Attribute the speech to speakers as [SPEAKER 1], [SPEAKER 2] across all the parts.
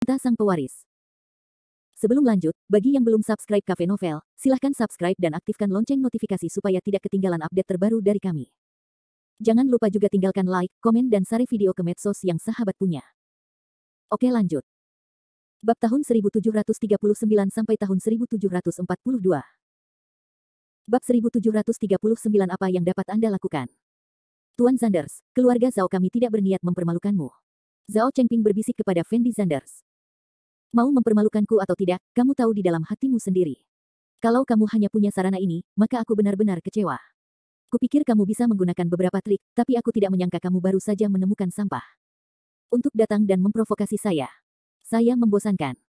[SPEAKER 1] Cinta Sang Pewaris. Sebelum lanjut, bagi yang belum subscribe Cafe Novel, silahkan subscribe dan aktifkan lonceng notifikasi supaya tidak ketinggalan update terbaru dari kami. Jangan lupa juga tinggalkan like, komen dan share video ke medsos yang sahabat punya. Oke lanjut. Bab tahun 1739 sampai tahun 1742. Bab 1739 apa yang dapat Anda lakukan? Tuan Zanders, keluarga Zhao kami tidak berniat mempermalukanmu. Zhao Chengping berbisik kepada Fendi Zanders. Mau mempermalukanku atau tidak, kamu tahu di dalam hatimu sendiri. Kalau kamu hanya punya sarana ini, maka aku benar-benar kecewa. Kupikir kamu bisa menggunakan beberapa trik, tapi aku tidak menyangka kamu baru saja menemukan sampah. Untuk datang dan memprovokasi saya. Saya membosankan.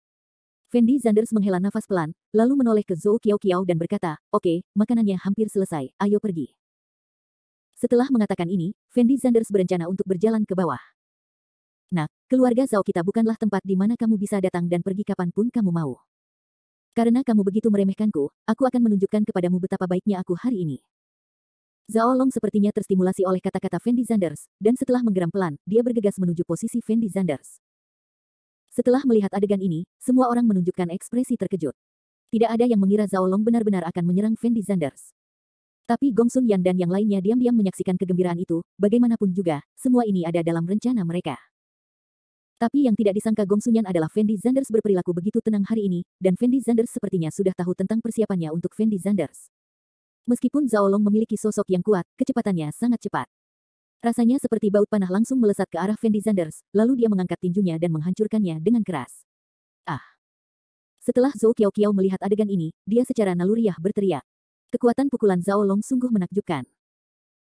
[SPEAKER 1] Fendi Zanders menghela nafas pelan, lalu menoleh ke Zhou Qiaoqiao dan berkata, oke, makanannya hampir selesai, ayo pergi. Setelah mengatakan ini, Fendi Zanders berencana untuk berjalan ke bawah. Nak, keluarga Zhao kita bukanlah tempat di mana kamu bisa datang dan pergi kapanpun kamu mau. Karena kamu begitu meremehkanku, aku akan menunjukkan kepadamu betapa baiknya aku hari ini. Zhao Long sepertinya terstimulasi oleh kata-kata Fendi Zanders, dan setelah menggeram pelan, dia bergegas menuju posisi Fendi Zanders. Setelah melihat adegan ini, semua orang menunjukkan ekspresi terkejut. Tidak ada yang mengira Zhao Long benar-benar akan menyerang Fendi Zanders. Tapi Gong Sun Yan dan yang lainnya diam-diam menyaksikan kegembiraan itu, bagaimanapun juga, semua ini ada dalam rencana mereka. Tapi yang tidak disangka Gong Sun Yan adalah Fendi Zanders berperilaku begitu tenang hari ini, dan Fendi Zanders sepertinya sudah tahu tentang persiapannya untuk Fendi Zanders. Meskipun Zhao Long memiliki sosok yang kuat, kecepatannya sangat cepat. Rasanya seperti baut panah langsung melesat ke arah Fendi Zanders, lalu dia mengangkat tinjunya dan menghancurkannya dengan keras. Ah! Setelah Zhou Qiaoqiao melihat adegan ini, dia secara naluriah berteriak. Kekuatan pukulan Zhao Long sungguh menakjubkan.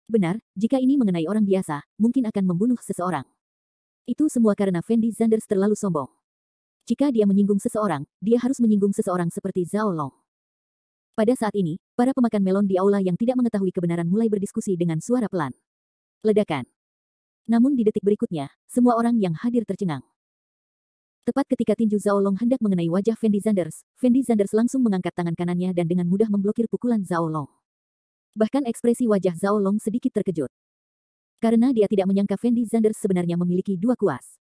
[SPEAKER 1] Benar, jika ini mengenai orang biasa, mungkin akan membunuh seseorang. Itu semua karena Fendi Zanders terlalu sombong. Jika dia menyinggung seseorang, dia harus menyinggung seseorang seperti Zhao Long. Pada saat ini, para pemakan melon di aula yang tidak mengetahui kebenaran mulai berdiskusi dengan suara pelan. Ledakan. Namun di detik berikutnya, semua orang yang hadir tercengang. Tepat ketika tinju Zhao Long hendak mengenai wajah Fendi Zanders langsung mengangkat tangan kanannya dan dengan mudah memblokir pukulan Zhao Long. Bahkan ekspresi wajah Zhao Long sedikit terkejut. Karena dia tidak menyangka Fendi Zanders sebenarnya memiliki dua kuas.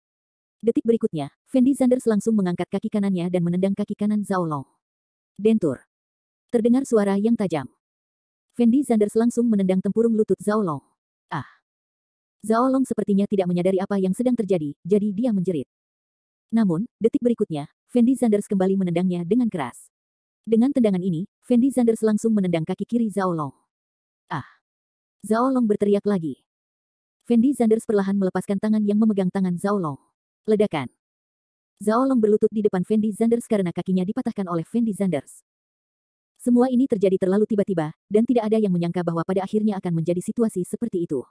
[SPEAKER 1] Detik berikutnya, Fendi Zanders langsung mengangkat kaki kanannya dan menendang kaki kanan Zhao Long. Dentur. Terdengar suara yang tajam. Fendi Zanders langsung menendang tempurung lutut Zhao Long. Ah! Zhao Long sepertinya tidak menyadari apa yang sedang terjadi, jadi dia menjerit. Namun, detik berikutnya, Fendi Zanders kembali menendangnya dengan keras. Dengan tendangan ini, Fendi Zanders langsung menendang kaki kiri Zhao Long. Ah! Zhao Long berteriak lagi. Fendi Zanders perlahan melepaskan tangan yang memegang tangan Zhao Long. Ledakan. Zhao Long berlutut di depan Fendi Zanders karena kakinya dipatahkan oleh Fendi Zanders. Semua ini terjadi terlalu tiba-tiba, dan tidak ada yang menyangka bahwa pada akhirnya akan menjadi situasi seperti itu.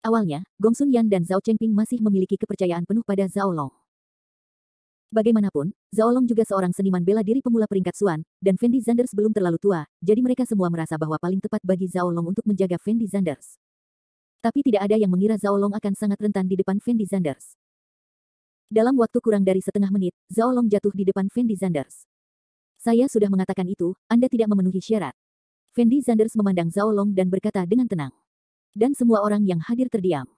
[SPEAKER 1] Awalnya, Gong Sun Yan dan Zhao Chengping masih memiliki kepercayaan penuh pada Zhao Long. Bagaimanapun, Zhao Long juga seorang seniman bela diri pemula peringkat Xuan, dan Fendi Zanders belum terlalu tua, jadi mereka semua merasa bahwa paling tepat bagi Zhao Long untuk menjaga Fendi Zanders. Tapi tidak ada yang mengira Zhao Long akan sangat rentan di depan Fendi Zanders. Dalam waktu kurang dari setengah menit, Zhao Long jatuh di depan Fendi Zanders. Saya sudah mengatakan itu, Anda tidak memenuhi syarat. Fendi Zanders memandang Zhao Long dan berkata dengan tenang. Dan semua orang yang hadir terdiam.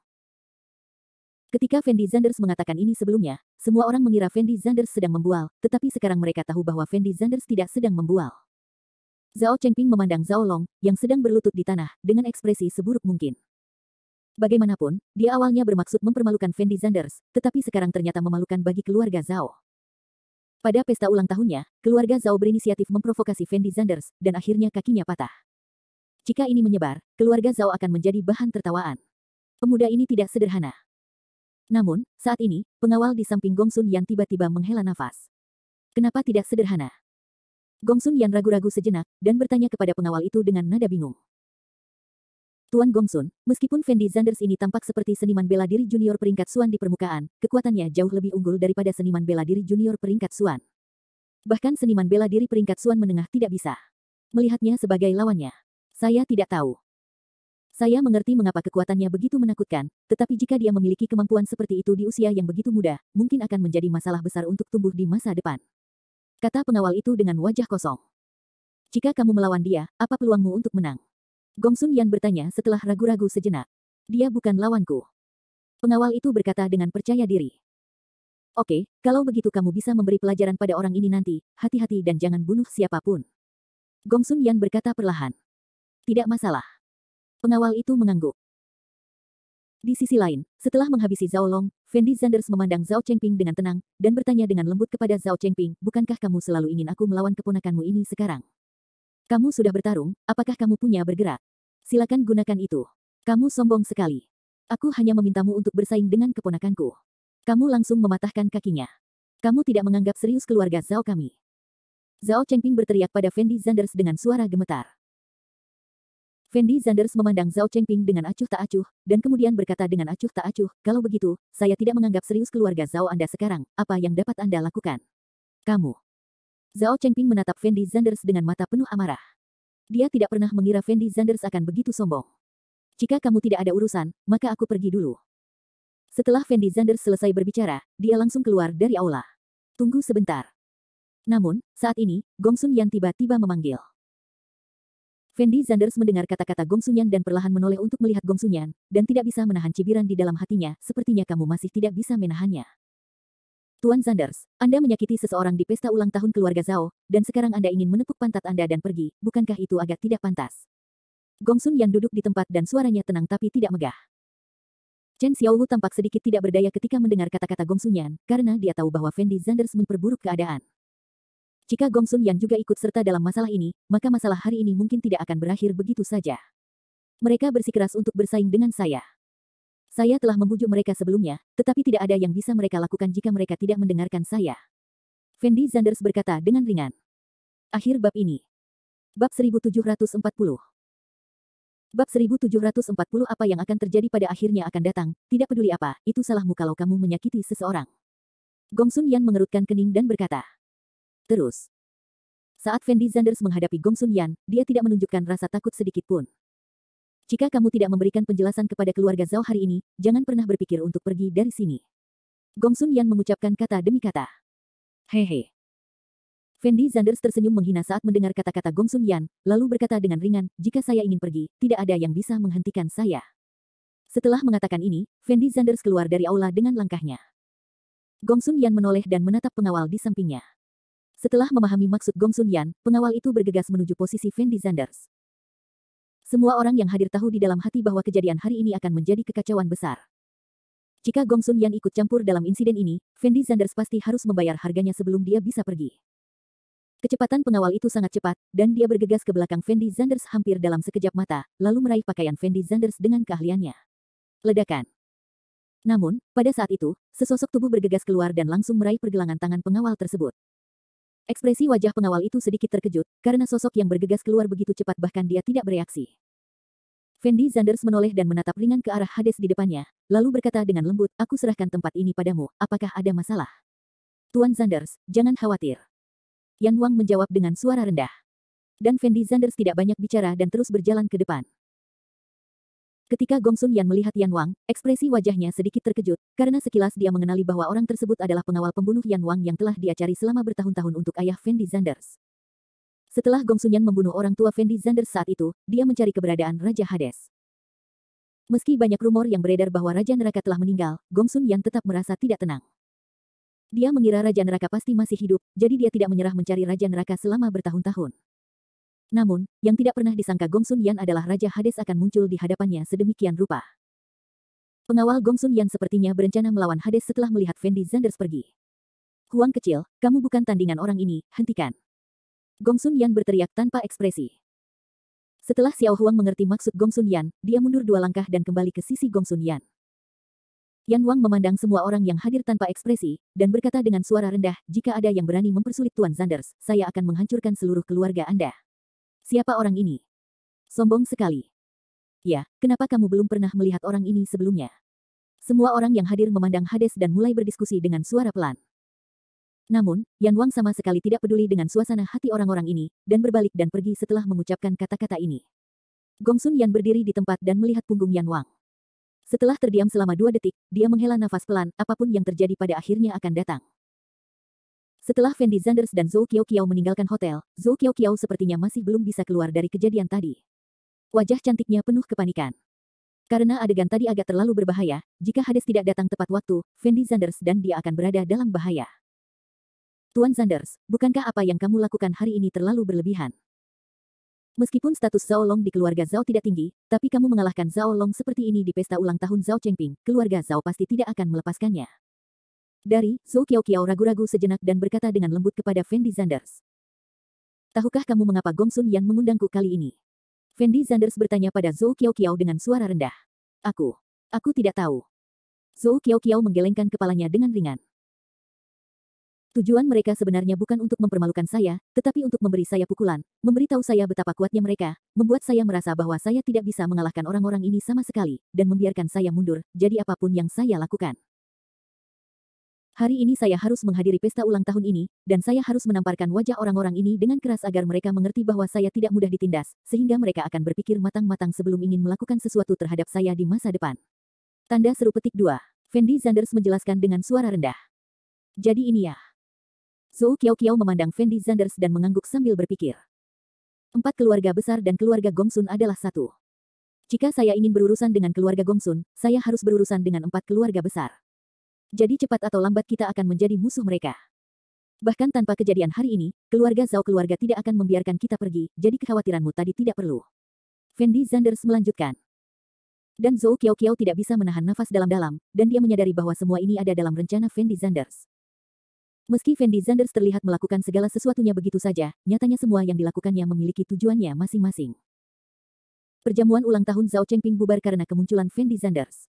[SPEAKER 1] Ketika Fendi Zanders mengatakan ini sebelumnya, semua orang mengira Fendi Zanders sedang membual, tetapi sekarang mereka tahu bahwa Fendi Zanders tidak sedang membual. Zhao Chengping memandang Zhao Long, yang sedang berlutut di tanah, dengan ekspresi seburuk mungkin. Bagaimanapun, dia awalnya bermaksud mempermalukan Fendi Zanders, tetapi sekarang ternyata memalukan bagi keluarga Zhao. Pada pesta ulang tahunnya, keluarga Zhao berinisiatif memprovokasi Fendi Zanders, dan akhirnya kakinya patah. Jika ini menyebar, keluarga Zhao akan menjadi bahan tertawaan. Pemuda ini tidak sederhana. Namun, saat ini, pengawal di samping Gong Sun Yan tiba-tiba menghela nafas. Kenapa tidak sederhana? Gong Sun Yan ragu-ragu sejenak, dan bertanya kepada pengawal itu dengan nada bingung. Tuan Gong Sun, meskipun Fendi Zanders ini tampak seperti seniman bela diri junior peringkat Xuan di permukaan, kekuatannya jauh lebih unggul daripada seniman bela diri junior peringkat Xuan. Bahkan seniman bela diri peringkat Xuan menengah tidak bisa melihatnya sebagai lawannya. Saya tidak tahu. Saya mengerti mengapa kekuatannya begitu menakutkan, tetapi jika dia memiliki kemampuan seperti itu di usia yang begitu muda, mungkin akan menjadi masalah besar untuk tumbuh di masa depan. Kata pengawal itu dengan wajah kosong. Jika kamu melawan dia, apa peluangmu untuk menang? Gong Sun Yan bertanya setelah ragu-ragu sejenak. Dia bukan lawanku. Pengawal itu berkata dengan percaya diri. Oke, kalau begitu kamu bisa memberi pelajaran pada orang ini nanti, hati-hati dan jangan bunuh siapapun. Gongsun Yan berkata perlahan. Tidak masalah. Pengawal itu mengangguk. Di sisi lain, setelah menghabisi Zhao Long, Fendi Zanders memandang Zhao Chengping dengan tenang, dan bertanya dengan lembut kepada Zhao Chengping, bukankah kamu selalu ingin aku melawan keponakanmu ini sekarang? Kamu sudah bertarung, apakah kamu punya bergerak? Silakan gunakan itu. Kamu sombong sekali. Aku hanya memintamu untuk bersaing dengan keponakanku. Kamu langsung mematahkan kakinya. Kamu tidak menganggap serius keluarga Zhao kami. Zhao Chengping berteriak pada Fendi Zanders dengan suara gemetar. Fendi Zanders memandang Zhao Chengping dengan acuh tak acuh, dan kemudian berkata dengan acuh tak acuh, kalau begitu, saya tidak menganggap serius keluarga Zhao Anda sekarang, apa yang dapat Anda lakukan? Kamu. Zhao Chengping menatap Fendi Zanders dengan mata penuh amarah. Dia tidak pernah mengira Fendi Zanders akan begitu sombong. Jika kamu tidak ada urusan, maka aku pergi dulu. Setelah Fendi Zanders selesai berbicara, dia langsung keluar dari aula. Tunggu sebentar. Namun, saat ini, Gongsun Yan tiba-tiba memanggil. Fendi Zanders mendengar kata-kata Gongsun Yan dan perlahan menoleh untuk melihat Gongsun Yan, dan tidak bisa menahan cibiran di dalam hatinya, sepertinya kamu masih tidak bisa menahannya. Tuan Zanders, Anda menyakiti seseorang di pesta ulang tahun keluarga Zhao, dan sekarang Anda ingin menepuk pantat Anda dan pergi, bukankah itu agak tidak pantas? Gongsun Yan duduk di tempat dan suaranya tenang tapi tidak megah. Chen Xiaohu tampak sedikit tidak berdaya ketika mendengar kata-kata Gongsun Yan, karena dia tahu bahwa Fendi Zanders memperburuk keadaan. Jika Gongsun Yan juga ikut serta dalam masalah ini, maka masalah hari ini mungkin tidak akan berakhir begitu saja. Mereka bersikeras untuk bersaing dengan saya. Saya telah membujuk mereka sebelumnya, tetapi tidak ada yang bisa mereka lakukan jika mereka tidak mendengarkan saya. Fendi Zanders berkata dengan ringan. Akhir bab ini. Bab 1740. Bab 1740 apa yang akan terjadi pada akhirnya akan datang, tidak peduli apa, itu salahmu kalau kamu menyakiti seseorang. Gongsun Yan mengerutkan kening dan berkata. Terus. Saat Fendi Zanders menghadapi Gongsun Yan, dia tidak menunjukkan rasa takut sedikit pun. Jika kamu tidak memberikan penjelasan kepada keluarga Zhao hari ini, jangan pernah berpikir untuk pergi dari sini. Gongsun Yan mengucapkan kata demi kata. Hehe. Fendi Zanders tersenyum menghina saat mendengar kata-kata Gongsun Yan, lalu berkata dengan ringan, jika saya ingin pergi, tidak ada yang bisa menghentikan saya. Setelah mengatakan ini, Fendi Zanders keluar dari aula dengan langkahnya. Gongsun Yan menoleh dan menatap pengawal di sampingnya. Setelah memahami maksud Gongsun Yan, pengawal itu bergegas menuju posisi Fendi Zanders. Semua orang yang hadir tahu di dalam hati bahwa kejadian hari ini akan menjadi kekacauan besar. Jika Gongsun Yan ikut campur dalam insiden ini, Fendi Zanders pasti harus membayar harganya sebelum dia bisa pergi. Kecepatan pengawal itu sangat cepat, dan dia bergegas ke belakang Fendi Zanders hampir dalam sekejap mata, lalu meraih pakaian Fendi Zanders dengan keahliannya. Ledakan. Namun, pada saat itu, sesosok tubuh bergegas keluar dan langsung meraih pergelangan tangan pengawal tersebut. Ekspresi wajah pengawal itu sedikit terkejut, karena sosok yang bergegas keluar begitu cepat bahkan dia tidak bereaksi. Fendi Zanders menoleh dan menatap ringan ke arah Hades di depannya, lalu berkata dengan lembut, aku serahkan tempat ini padamu, apakah ada masalah? Tuan Zanders, jangan khawatir. Yan Wang menjawab dengan suara rendah. Dan Fendi Zanders tidak banyak bicara dan terus berjalan ke depan. Ketika Gongsun Yan melihat Yan Wang, ekspresi wajahnya sedikit terkejut, karena sekilas dia mengenali bahwa orang tersebut adalah pengawal pembunuh Yan Wang yang telah dia cari selama bertahun-tahun untuk ayah Fendi Zanders. Setelah Gongsun Yan membunuh orang tua Fendi Zanders saat itu, dia mencari keberadaan Raja Hades. Meski banyak rumor yang beredar bahwa Raja Neraka telah meninggal, Gongsun Yan tetap merasa tidak tenang. Dia mengira Raja Neraka pasti masih hidup, jadi dia tidak menyerah mencari Raja Neraka selama bertahun-tahun. Namun, yang tidak pernah disangka Gongsun Yan adalah Raja Hades akan muncul di hadapannya sedemikian rupa. Pengawal Gongsun Yan sepertinya berencana melawan Hades setelah melihat Fendi Zanders pergi. Huang kecil, kamu bukan tandingan orang ini, hentikan. Gongsun Yan berteriak tanpa ekspresi. Setelah Xiao Huang mengerti maksud Gongsun Yan, dia mundur 2 langkah dan kembali ke sisi Gongsun Yan. Yan Wang memandang semua orang yang hadir tanpa ekspresi, dan berkata dengan suara rendah, jika ada yang berani mempersulit Tuan Zanders, saya akan menghancurkan seluruh keluarga Anda. Siapa orang ini? Sombong sekali. Ya, kenapa kamu belum pernah melihat orang ini sebelumnya? Semua orang yang hadir memandang Hades dan mulai berdiskusi dengan suara pelan. Namun, Yan Wang sama sekali tidak peduli dengan suasana hati orang-orang ini, dan berbalik dan pergi setelah mengucapkan kata-kata ini. Gongsun Yan berdiri di tempat dan melihat punggung Yan Wang. Setelah terdiam selama 2 detik, dia menghela nafas pelan, apapun yang terjadi pada akhirnya akan datang. Setelah Fendi Zanders dan Zhou Qiaoqiao meninggalkan hotel, Zhou Qiaoqiao sepertinya masih belum bisa keluar dari kejadian tadi. Wajah cantiknya penuh kepanikan. Karena adegan tadi agak terlalu berbahaya, jika Hades tidak datang tepat waktu, Fendi Zanders dan dia akan berada dalam bahaya. Tuan Zanders, bukankah apa yang kamu lakukan hari ini terlalu berlebihan? Meskipun status Zhao Long di keluarga Zhao tidak tinggi, tapi kamu mengalahkan Zhao Long seperti ini di pesta ulang tahun Zhao Chengping, keluarga Zhao pasti tidak akan melepaskannya. Dari, Zhou Qiaoqiao ragu-ragu sejenak dan berkata dengan lembut kepada Fendi Zanders. Tahukah kamu mengapa Gong Sun Yan mengundangku kali ini? Fendi Zanders bertanya pada Zhou Qiaoqiao dengan suara rendah. Aku tidak tahu. Zhou Qiaoqiao menggelengkan kepalanya dengan ringan. Tujuan mereka sebenarnya bukan untuk mempermalukan saya, tetapi untuk memberi saya pukulan, memberitahu saya betapa kuatnya mereka, membuat saya merasa bahwa saya tidak bisa mengalahkan orang-orang ini sama sekali, dan membiarkan saya mundur, jadi apapun yang saya lakukan. Hari ini saya harus menghadiri pesta ulang tahun ini, dan saya harus menamparkan wajah orang-orang ini dengan keras agar mereka mengerti bahwa saya tidak mudah ditindas, sehingga mereka akan berpikir matang-matang sebelum ingin melakukan sesuatu terhadap saya di masa depan. Tanda seru petik 2. Fendi Zanders menjelaskan dengan suara rendah. Jadi ini ya. Zhou Qiaoqiao memandang Fendi Zanders dan mengangguk sambil berpikir. 4 keluarga besar dan keluarga Gong Sun adalah satu. Jika saya ingin berurusan dengan keluarga Gong Sun, saya harus berurusan dengan 4 keluarga besar. Jadi cepat atau lambat kita akan menjadi musuh mereka. Bahkan tanpa kejadian hari ini, keluarga Zhao keluarga tidak akan membiarkan kita pergi, jadi kekhawatiranmu tadi tidak perlu. Fendi Zanders melanjutkan. Dan Zhou Qiaoqiao tidak bisa menahan nafas dalam-dalam, dan dia menyadari bahwa semua ini ada dalam rencana Fendi Zanders. Meski Fendi Zanders terlihat melakukan segala sesuatunya begitu saja, nyatanya semua yang dilakukannya memiliki tujuannya masing-masing. Perjamuan ulang tahun Zhao Chengping bubar karena kemunculan Fendi Zanders.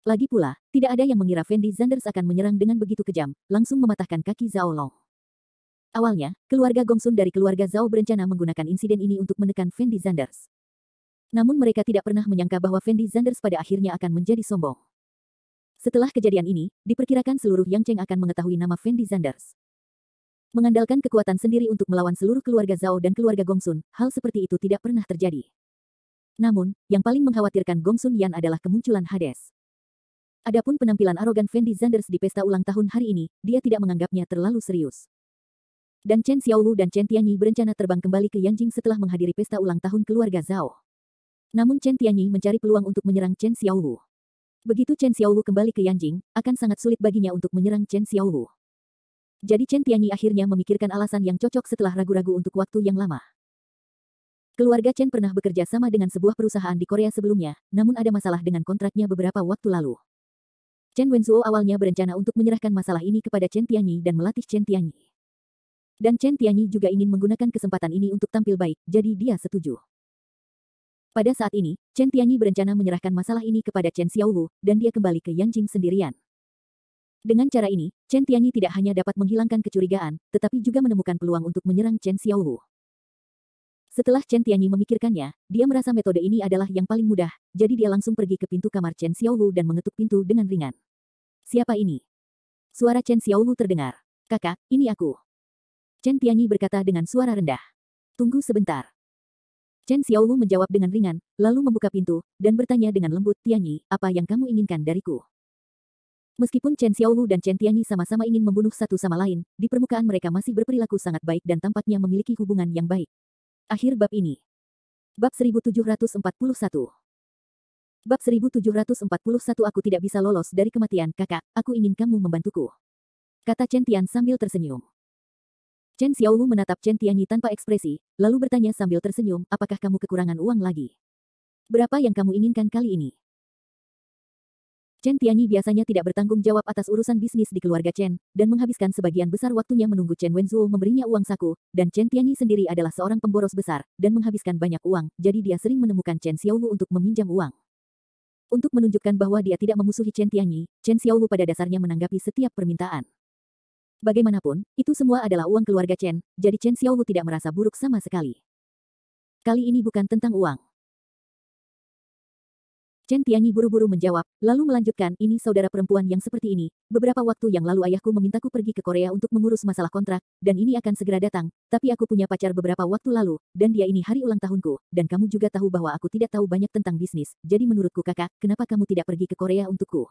[SPEAKER 1] Lagi pula, tidak ada yang mengira Fendi Zanders akan menyerang dengan begitu kejam, langsung mematahkan kaki Zhao Long. Awalnya, keluarga Gong Sun dari keluarga Zhao berencana menggunakan insiden ini untuk menekan Fendi Zanders. Namun mereka tidak pernah menyangka bahwa Fendi Zanders pada akhirnya akan menjadi sombong. Setelah kejadian ini, diperkirakan seluruh Yang Cheng akan mengetahui nama Fendi Zanders. Mengandalkan kekuatan sendiri untuk melawan seluruh keluarga Zhao dan keluarga Gong Sun, hal seperti itu tidak pernah terjadi. Namun, yang paling mengkhawatirkan Gong Sun Yan adalah kemunculan Hades. Adapun penampilan arogan Fendi Zanders di pesta ulang tahun hari ini, dia tidak menganggapnya terlalu serius. Dan Chen Xiaowu dan Chen Tianyi berencana terbang kembali ke Yanjing setelah menghadiri pesta ulang tahun keluarga Zhao. Namun Chen Tianyi mencari peluang untuk menyerang Chen Xiaowu. Begitu Chen Xiaowu kembali ke Yanjing, akan sangat sulit baginya untuk menyerang Chen Xiaowu. Jadi Chen Tianyi akhirnya memikirkan alasan yang cocok setelah ragu-ragu untuk waktu yang lama. Keluarga Chen pernah bekerja sama dengan sebuah perusahaan di Korea sebelumnya, namun ada masalah dengan kontraknya beberapa waktu lalu. Chen Wenzuo awalnya berencana untuk menyerahkan masalah ini kepada Chen Tianyi dan melatih Chen Tianyi. Dan Chen Tianyi juga ingin menggunakan kesempatan ini untuk tampil baik, jadi dia setuju. Pada saat ini, Chen Tianyi berencana menyerahkan masalah ini kepada Chen Xiaowu, dan dia kembali ke Yanjing sendirian. Dengan cara ini, Chen Tianyi tidak hanya dapat menghilangkan kecurigaan, tetapi juga menemukan peluang untuk menyerang Chen Xiaowu. Setelah Chen Tianyi memikirkannya, dia merasa metode ini adalah yang paling mudah, jadi dia langsung pergi ke pintu kamar Chen Xiaowu dan mengetuk pintu dengan ringan. Siapa ini? Suara Chen Xiaowu terdengar. Kakak, ini aku. Chen Tianyi berkata dengan suara rendah. Tunggu sebentar. Chen Xiaowu menjawab dengan ringan, lalu membuka pintu, dan bertanya dengan lembut, Tianyi, apa yang kamu inginkan dariku? Meskipun Chen Xiaowu dan Chen Tianyi sama-sama ingin membunuh satu sama lain, di permukaan mereka masih berperilaku sangat baik dan tampaknya memiliki hubungan yang baik. Akhir bab ini. Bab 1741. Bab 1741 aku tidak bisa lolos dari kematian, kakak, aku ingin kamu membantuku. Kata Chen Tian sambil tersenyum. Chen Xiaowu menatap Chen Tianyi tanpa ekspresi, lalu bertanya sambil tersenyum, apakah kamu kekurangan uang lagi? Berapa yang kamu inginkan kali ini? Chen Tianyi biasanya tidak bertanggung jawab atas urusan bisnis di keluarga Chen, dan menghabiskan sebagian besar waktunya menunggu Chen Wenzuo memberinya uang saku, dan Chen Tianyi sendiri adalah seorang pemboros besar, dan menghabiskan banyak uang, jadi dia sering menemukan Chen Xiaowu untuk meminjam uang. Untuk menunjukkan bahwa dia tidak memusuhi Chen Tianyi, Chen Xiaowu pada dasarnya menanggapi setiap permintaan. Bagaimanapun, itu semua adalah uang keluarga Chen, jadi Chen Xiaowu tidak merasa buruk sama sekali. Kali ini bukan tentang uang. Chen Tianyi buru-buru menjawab, lalu melanjutkan, ini saudara perempuan yang seperti ini. Beberapa waktu yang lalu ayahku memintaku pergi ke Korea untuk mengurus masalah kontrak, dan ini akan segera datang, tapi aku punya pacar beberapa waktu lalu, dan dia ini hari ulang tahunku, dan kamu juga tahu bahwa aku tidak tahu banyak tentang bisnis, jadi menurutku kakak, kenapa kamu tidak pergi ke Korea untukku?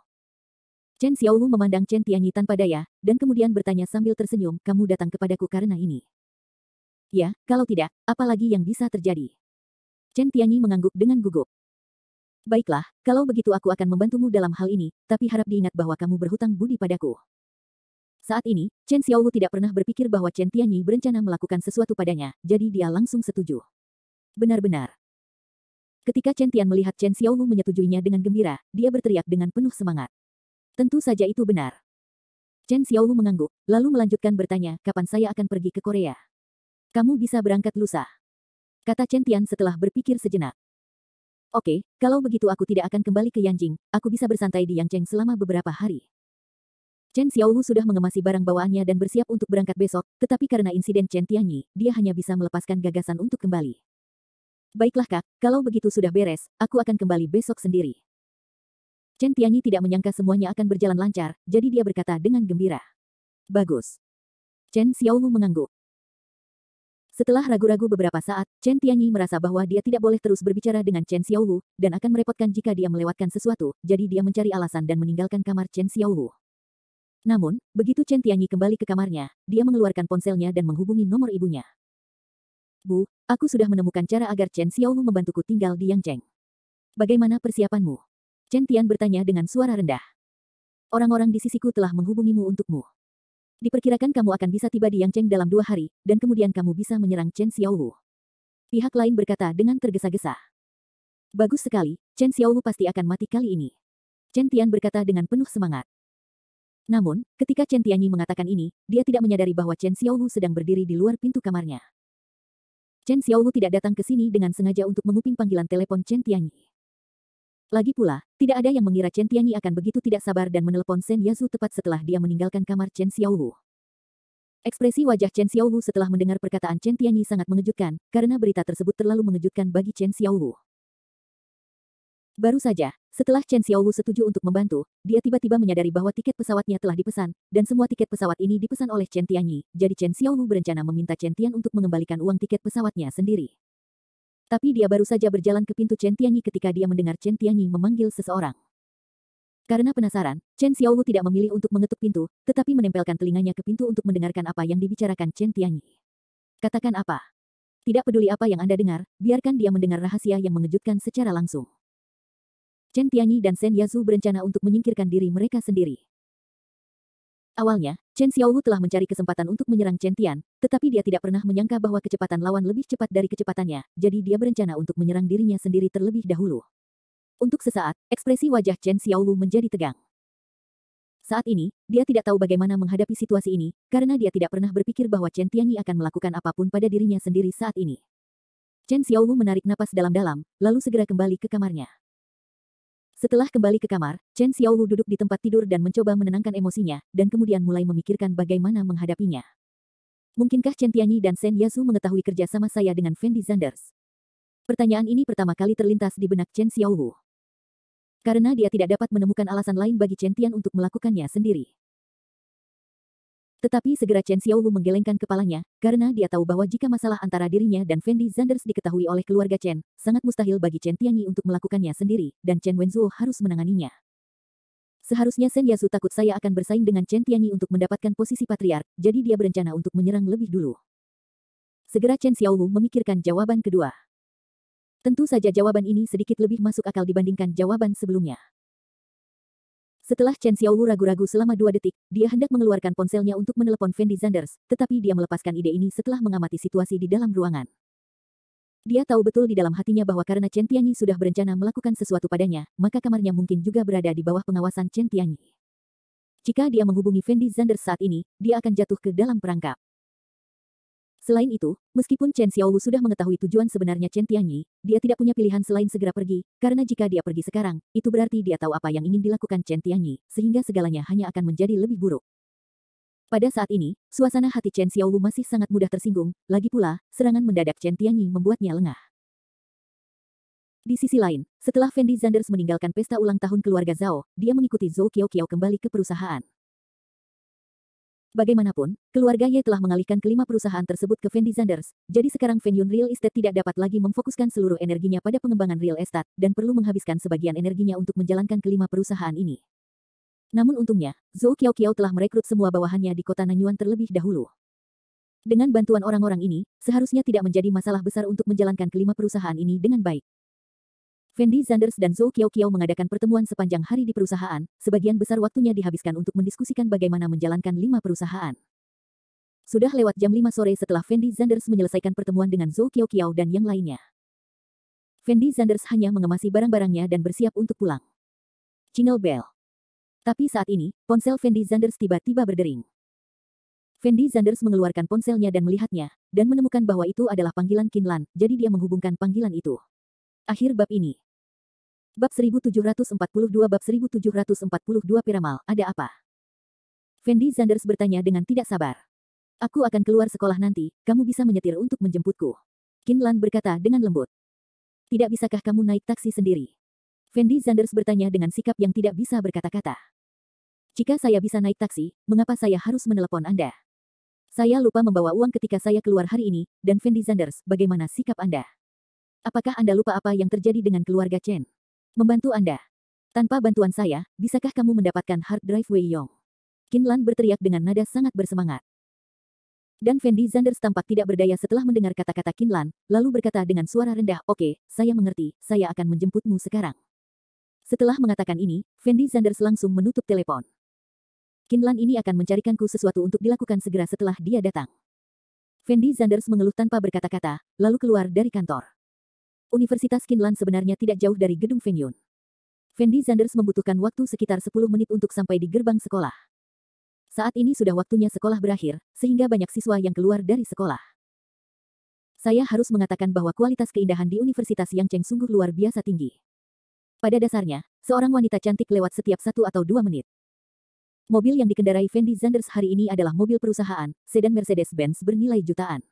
[SPEAKER 1] Chen Xiaowu memandang Chen Tianyi tanpa daya, dan kemudian bertanya sambil tersenyum, kamu datang kepadaku karena ini. Ya, kalau tidak, apa lagi yang bisa terjadi? Chen Tianyi mengangguk dengan gugup. Baiklah, kalau begitu aku akan membantumu dalam hal ini, tapi harap diingat bahwa kamu berhutang budi padaku. Saat ini, Chen Xiaowu tidak pernah berpikir bahwa Chen Tianyi berencana melakukan sesuatu padanya, jadi dia langsung setuju. Benar-benar. Ketika Chen Tian melihat Chen Xiaowu menyetujuinya dengan gembira, dia berteriak dengan penuh semangat. Tentu saja itu benar. Chen Xiaowu mengangguk, lalu melanjutkan bertanya, kapan saya akan pergi ke Korea? Kamu bisa berangkat lusa. Kata Chen Tian setelah berpikir sejenak. Oke, kalau begitu aku tidak akan kembali ke Yanjing, aku bisa bersantai di Yangcheng selama beberapa hari. Chen Xiaowu sudah mengemasi barang bawaannya dan bersiap untuk berangkat besok, tetapi karena insiden Chen Tianyi, dia hanya bisa melepaskan gagasan untuk kembali. Baiklah kak, kalau begitu sudah beres, aku akan kembali besok sendiri. Chen Tianyi tidak menyangka semuanya akan berjalan lancar, jadi dia berkata dengan gembira. Bagus. Chen Xiaowu mengangguk. Setelah ragu-ragu beberapa saat, Chen Tianyi merasa bahwa dia tidak boleh terus berbicara dengan Chen Xiaowu, dan akan merepotkan jika dia melewatkan sesuatu, jadi dia mencari alasan dan meninggalkan kamar Chen Xiaowu. Namun, begitu Chen Tianyi kembali ke kamarnya, dia mengeluarkan ponselnya dan menghubungi nomor ibunya. Bu, aku sudah menemukan cara agar Chen Xiaowu membantuku tinggal di Yangcheng. Bagaimana persiapanmu? Chen Tian bertanya dengan suara rendah. Orang-orang di sisiku telah menghubungimu untukmu. Diperkirakan kamu akan bisa tiba di Yangcheng dalam 2 hari, dan kemudian kamu bisa menyerang Chen Xiaowu. Pihak lain berkata dengan tergesa-gesa. Bagus sekali, Chen Xiaowu pasti akan mati kali ini. Chen Tian berkata dengan penuh semangat. Namun, ketika Chen Tianyi mengatakan ini, dia tidak menyadari bahwa Chen Xiaowu sedang berdiri di luar pintu kamarnya. Chen Xiaowu tidak datang ke sini dengan sengaja untuk menguping panggilan telepon Chen Tianyi. Lagi pula, tidak ada yang mengira Chen Tianyi akan begitu tidak sabar dan menelepon Shen Yazu tepat setelah dia meninggalkan kamar Chen Xiaowu. Ekspresi wajah Chen Xiaowu setelah mendengar perkataan Chen Tianyi sangat mengejutkan, karena berita tersebut terlalu mengejutkan bagi Chen Xiaowu. Baru saja, setelah Chen Xiaowu setuju untuk membantu, dia tiba-tiba menyadari bahwa tiket pesawatnya telah dipesan, dan semua tiket pesawat ini dipesan oleh Chen Tianyi, jadi Chen Xiaowu berencana meminta Chen Tian untuk mengembalikan uang tiket pesawatnya sendiri. Tapi dia baru saja berjalan ke pintu Chen Tianyi ketika dia mendengar Chen Tianyi memanggil seseorang. Karena penasaran, Chen Xiaowu tidak memilih untuk mengetuk pintu, tetapi menempelkan telinganya ke pintu untuk mendengarkan apa yang dibicarakan Chen Tianyi. Katakan apa? Tidak peduli apa yang Anda dengar, biarkan dia mendengar rahasia yang mengejutkan secara langsung. Chen Tianyi dan Shen Yazu berencana untuk menyingkirkan diri mereka sendiri. Awalnya, Chen Xiaowu telah mencari kesempatan untuk menyerang Chen Tian, tetapi dia tidak pernah menyangka bahwa kecepatan lawan lebih cepat dari kecepatannya, jadi dia berencana untuk menyerang dirinya sendiri terlebih dahulu. Untuk sesaat, ekspresi wajah Chen Xiaowu menjadi tegang. Saat ini, dia tidak tahu bagaimana menghadapi situasi ini, karena dia tidak pernah berpikir bahwa Chen Tianyi akan melakukan apapun pada dirinya sendiri saat ini. Chen Xiaowu menarik napas dalam-dalam, lalu segera kembali ke kamarnya. Setelah kembali ke kamar, Chen Xiaowu duduk di tempat tidur dan mencoba menenangkan emosinya, dan kemudian mulai memikirkan bagaimana menghadapinya. Mungkinkah Chen Tianyi dan Shen Yazu mengetahui kerja sama saya dengan Fendi Zanders? Pertanyaan ini pertama kali terlintas di benak Chen Xiaowu. Karena dia tidak dapat menemukan alasan lain bagi Chen Tian untuk melakukannya sendiri. Tetapi segera Chen Xiaowu menggelengkan kepalanya, karena dia tahu bahwa jika masalah antara dirinya dan Fendi Zanders diketahui oleh keluarga Chen, sangat mustahil bagi Chen Tianyi untuk melakukannya sendiri, dan Chen Wenzuo harus menanganinya. Seharusnya Shen Yazu takut saya akan bersaing dengan Chen Tianyi untuk mendapatkan posisi patriark, jadi dia berencana untuk menyerang lebih dulu. Segera Chen Xiaowu memikirkan jawaban kedua. Tentu saja jawaban ini sedikit lebih masuk akal dibandingkan jawaban sebelumnya. Setelah Chen Xiaowu ragu-ragu selama 2 detik, dia hendak mengeluarkan ponselnya untuk menelepon Fendi Zanders, tetapi dia melepaskan ide ini setelah mengamati situasi di dalam ruangan. Dia tahu betul di dalam hatinya bahwa karena Chen Tianyi sudah berencana melakukan sesuatu padanya, maka kamarnya mungkin juga berada di bawah pengawasan Chen Tianyi. Jika dia menghubungi Fendi Zanders saat ini, dia akan jatuh ke dalam perangkap. Selain itu, meskipun Chen Xiaowu sudah mengetahui tujuan sebenarnya Chen Tianyi, dia tidak punya pilihan selain segera pergi, karena jika dia pergi sekarang, itu berarti dia tahu apa yang ingin dilakukan Chen Tianyi, sehingga segalanya hanya akan menjadi lebih buruk. Pada saat ini, suasana hati Chen Xiaowu masih sangat mudah tersinggung, lagi pula, serangan mendadak Chen Tianyi membuatnya lengah. Di sisi lain, setelah Fendi Zanders meninggalkan pesta ulang tahun keluarga Zhao, dia mengikuti Zhou Qiaoqiao kembali ke perusahaan. Bagaimanapun, keluarga Ye telah mengalihkan kelima perusahaan tersebut ke Fendi Zanders, jadi sekarang Fenyun Real Estate tidak dapat lagi memfokuskan seluruh energinya pada pengembangan real estate, dan perlu menghabiskan sebagian energinya untuk menjalankan kelima perusahaan ini. Namun untungnya, Zhou Qiaoqiao telah merekrut semua bawahannya di kota Nanyuan terlebih dahulu. Dengan bantuan orang-orang ini, seharusnya tidak menjadi masalah besar untuk menjalankan kelima perusahaan ini dengan baik. Fendi Zanders dan Zhou Qiaoqiao mengadakan pertemuan sepanjang hari di perusahaan, sebagian besar waktunya dihabiskan untuk mendiskusikan bagaimana menjalankan 5 perusahaan. Sudah lewat jam 5 sore setelah Fendi Zanders menyelesaikan pertemuan dengan Zhou Qiaoqiao dan yang lainnya. Fendi Zanders hanya mengemasi barang-barangnya dan bersiap untuk pulang. Jingle bell. Tapi saat ini, ponsel Fendi Zanders tiba-tiba berdering. Fendi Zanders mengeluarkan ponselnya dan melihatnya, dan menemukan bahwa itu adalah panggilan Qinlan, jadi dia menghubungkan panggilan itu. Akhir bab ini. Bab 1742 Bab 1742 Peramal, ada apa? Fendi Zanders bertanya dengan tidak sabar. Aku akan keluar sekolah nanti, kamu bisa menyetir untuk menjemputku. Qinlan berkata dengan lembut. Tidak bisakah kamu naik taksi sendiri? Fendi Zanders bertanya dengan sikap yang tidak bisa berkata-kata. Jika saya bisa naik taksi, mengapa saya harus menelepon Anda? Saya lupa membawa uang ketika saya keluar hari ini, dan Fendi Zanders, bagaimana sikap Anda? Apakah Anda lupa apa yang terjadi dengan keluarga Chen? Membantu Anda. Tanpa bantuan saya, bisakah kamu mendapatkan hard drive Wei Yong? Qinlan berteriak dengan nada sangat bersemangat. Dan Fendi Zanders tampak tidak berdaya setelah mendengar kata-kata Qinlan, lalu berkata dengan suara rendah, "Oke, saya mengerti, saya akan menjemputmu sekarang." Setelah mengatakan ini, Fendi Zanders langsung menutup telepon. Qinlan ini akan mencarikanku sesuatu untuk dilakukan segera setelah dia datang. Fendi Zanders mengeluh tanpa berkata-kata, lalu keluar dari kantor. Universitas Qinlan sebenarnya tidak jauh dari gedung Fengyun. Fendi Zanders membutuhkan waktu sekitar 10 menit untuk sampai di gerbang sekolah. Saat ini sudah waktunya sekolah berakhir, sehingga banyak siswa yang keluar dari sekolah. Saya harus mengatakan bahwa kualitas keindahan di Universitas Yangcheng sungguh luar biasa tinggi. Pada dasarnya, seorang wanita cantik lewat setiap 1 atau 2 menit. Mobil yang dikendarai Fendi Zanders hari ini adalah mobil perusahaan, sedan Mercedes-Benz bernilai jutaan.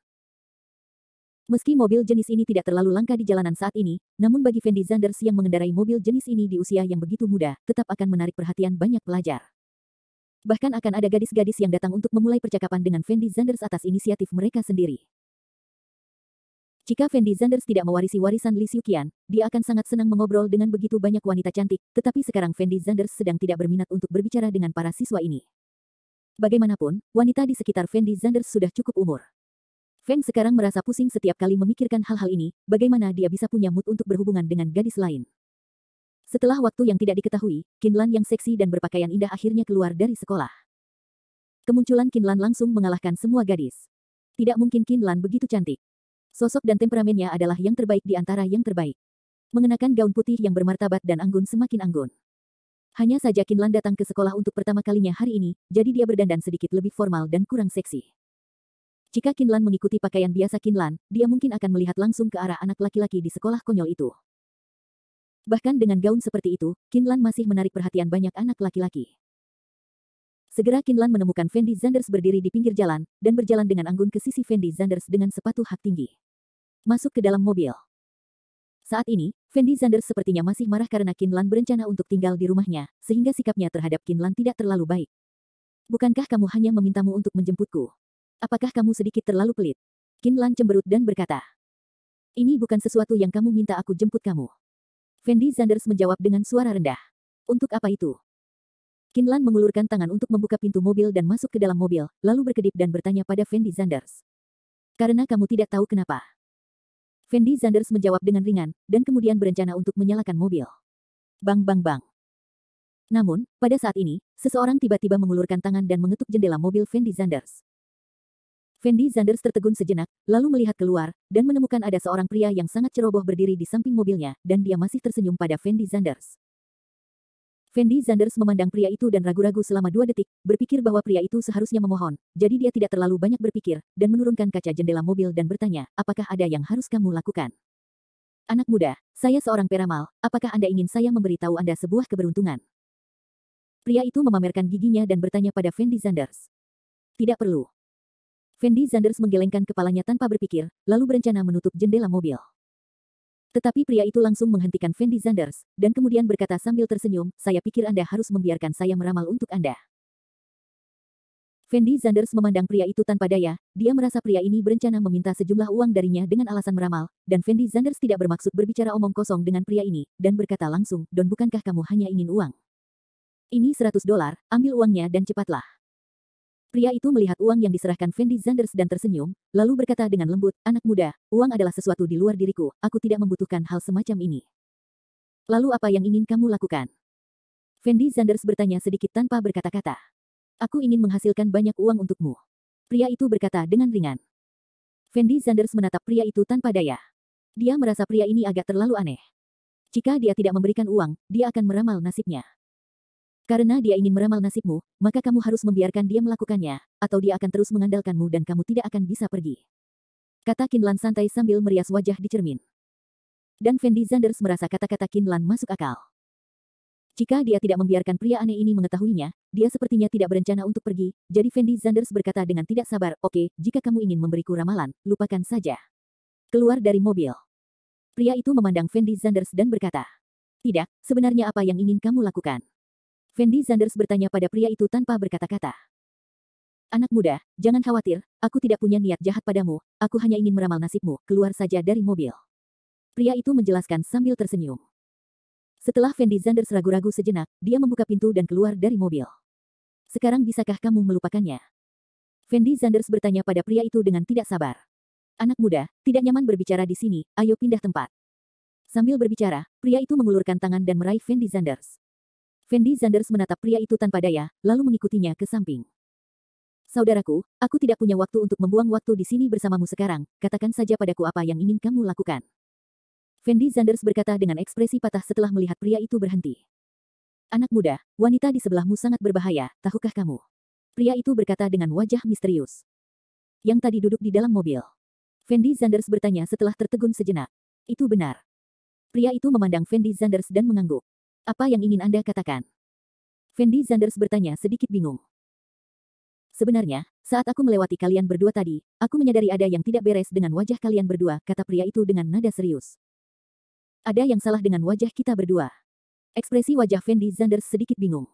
[SPEAKER 1] Meski mobil jenis ini tidak terlalu langka di jalanan saat ini, namun bagi Fendi Zanders yang mengendarai mobil jenis ini di usia yang begitu muda, tetap akan menarik perhatian banyak pelajar. Bahkan akan ada gadis-gadis yang datang untuk memulai percakapan dengan Fendi Zanders atas inisiatif mereka sendiri. Jika Fendi Zanders tidak mewarisi warisan Li Xiuqian, dia akan sangat senang mengobrol dengan begitu banyak wanita cantik, tetapi sekarang Fendi Zanders sedang tidak berminat untuk berbicara dengan para siswa ini. Bagaimanapun, wanita di sekitar Fendi Zanders sudah cukup umur. Feng sekarang merasa pusing setiap kali memikirkan hal-hal ini, bagaimana dia bisa punya mood untuk berhubungan dengan gadis lain. Setelah waktu yang tidak diketahui, Qinlan yang seksi dan berpakaian indah akhirnya keluar dari sekolah. Kemunculan Qinlan langsung mengalahkan semua gadis. Tidak mungkin Qinlan begitu cantik. Sosok dan temperamennya adalah yang terbaik di antara yang terbaik. Mengenakan gaun putih yang bermartabat dan anggun semakin anggun. Hanya saja Qinlan datang ke sekolah untuk pertama kalinya hari ini, jadi dia berdandan sedikit lebih formal dan kurang seksi. Jika Qinlan mengikuti pakaian biasa Qinlan, dia mungkin akan melihat langsung ke arah anak laki-laki di sekolah konyol itu. Bahkan dengan gaun seperti itu, Qinlan masih menarik perhatian banyak anak laki-laki. Segera Qinlan menemukan Fendi Zanders berdiri di pinggir jalan, dan berjalan dengan anggun ke sisi Fendi Zanders dengan sepatu hak tinggi. Masuk ke dalam mobil. Saat ini, Fendi Zanders sepertinya masih marah karena Qinlan berencana untuk tinggal di rumahnya, sehingga sikapnya terhadap Qinlan tidak terlalu baik. Bukankah kamu hanya memintamu untuk menjemputku? Apakah kamu sedikit terlalu pelit? Qinlan cemberut dan berkata. Ini bukan sesuatu yang kamu minta aku jemput kamu. Fendi Zanders menjawab dengan suara rendah. Untuk apa itu? Qinlan mengulurkan tangan untuk membuka pintu mobil dan masuk ke dalam mobil, lalu berkedip dan bertanya pada Fendi Zanders. Karena kamu tidak tahu kenapa. Fendi Zanders menjawab dengan ringan, dan kemudian berencana untuk menyalakan mobil. Bang bang bang. Namun, pada saat ini, seseorang tiba-tiba mengulurkan tangan dan mengetuk jendela mobil Fendi Zanders. Fendi Zanders tertegun sejenak, lalu melihat keluar, dan menemukan ada seorang pria yang sangat ceroboh berdiri di samping mobilnya, dan dia masih tersenyum pada Fendi Zanders. Fendi Zanders memandang pria itu dan ragu-ragu selama 2 detik, berpikir bahwa pria itu seharusnya memohon, jadi dia tidak terlalu banyak berpikir, dan menurunkan kaca jendela mobil dan bertanya, apakah ada yang harus kamu lakukan? Anak muda, saya seorang peramal, apakah Anda ingin saya memberitahu Anda sebuah keberuntungan? Pria itu memamerkan giginya dan bertanya pada Fendi Zanders. Tidak perlu. Fendi Zanders menggelengkan kepalanya tanpa berpikir, lalu berencana menutup jendela mobil. Tetapi pria itu langsung menghentikan Fendi Zanders, dan kemudian berkata sambil tersenyum, saya pikir Anda harus membiarkan saya meramal untuk Anda. Fendi Zanders memandang pria itu tanpa daya, dia merasa pria ini berencana meminta sejumlah uang darinya dengan alasan meramal, dan Fendi Zanders tidak bermaksud berbicara omong kosong dengan pria ini, dan berkata langsung, Don bukankah kamu hanya ingin uang? Ini $100, ambil uangnya dan cepatlah. Pria itu melihat uang yang diserahkan Fendi Zanders dan tersenyum, lalu berkata dengan lembut, anak muda, uang adalah sesuatu di luar diriku, aku tidak membutuhkan hal semacam ini. Lalu apa yang ingin kamu lakukan? Fendi Zanders bertanya sedikit tanpa berkata-kata. Aku ingin menghasilkan banyak uang untukmu. Pria itu berkata dengan ringan. Fendi Zanders menatap pria itu tanpa daya. Dia merasa pria ini agak terlalu aneh. Jika dia tidak memberikan uang, dia akan meramal nasibnya. Karena dia ingin meramal nasibmu, maka kamu harus membiarkan dia melakukannya, atau dia akan terus mengandalkanmu dan kamu tidak akan bisa pergi. Kata Kinlan santai sambil merias wajah di cermin. Dan Fendi Zanders merasa kata-kata Kinlan masuk akal. Jika dia tidak membiarkan pria aneh ini mengetahuinya, dia sepertinya tidak berencana untuk pergi, jadi Fendi Zanders berkata dengan tidak sabar, oke, jika kamu ingin memberiku ramalan, lupakan saja. Keluar dari mobil. Pria itu memandang Fendi Zanders dan berkata, tidak, sebenarnya apa yang ingin kamu lakukan? Fendi Zanders bertanya pada pria itu tanpa berkata-kata. Anak muda, jangan khawatir, aku tidak punya niat jahat padamu, aku hanya ingin meramal nasibmu, keluar saja dari mobil. Pria itu menjelaskan sambil tersenyum. Setelah Fendi Zanders ragu-ragu sejenak, dia membuka pintu dan keluar dari mobil. Sekarang bisakah kamu melupakannya? Fendi Zanders bertanya pada pria itu dengan tidak sabar. Anak muda, tidak nyaman berbicara di sini, ayo pindah tempat. Sambil berbicara, pria itu mengulurkan tangan dan meraih Fendi Zanders. Fendi Zanders menatap pria itu tanpa daya, lalu mengikutinya ke samping. Saudaraku, aku tidak punya waktu untuk membuang waktu di sini bersamamu sekarang, katakan saja padaku apa yang ingin kamu lakukan. Fendi Zanders berkata dengan ekspresi patah setelah melihat pria itu berhenti. Anak muda, wanita di sebelahmu sangat berbahaya, tahukah kamu? Pria itu berkata dengan wajah misterius. Yang tadi duduk di dalam mobil. Fendi Zanders bertanya setelah tertegun sejenak. Itu benar. Pria itu memandang Fendi Zanders dan mengangguk. Apa yang ingin Anda katakan? Fendi Zanders bertanya sedikit bingung. Sebenarnya, saat aku melewati kalian berdua tadi, aku menyadari ada yang tidak beres dengan wajah kalian berdua, kata pria itu dengan nada serius. Ada yang salah dengan wajah kita berdua. Ekspresi wajah Fendi Zanders sedikit bingung.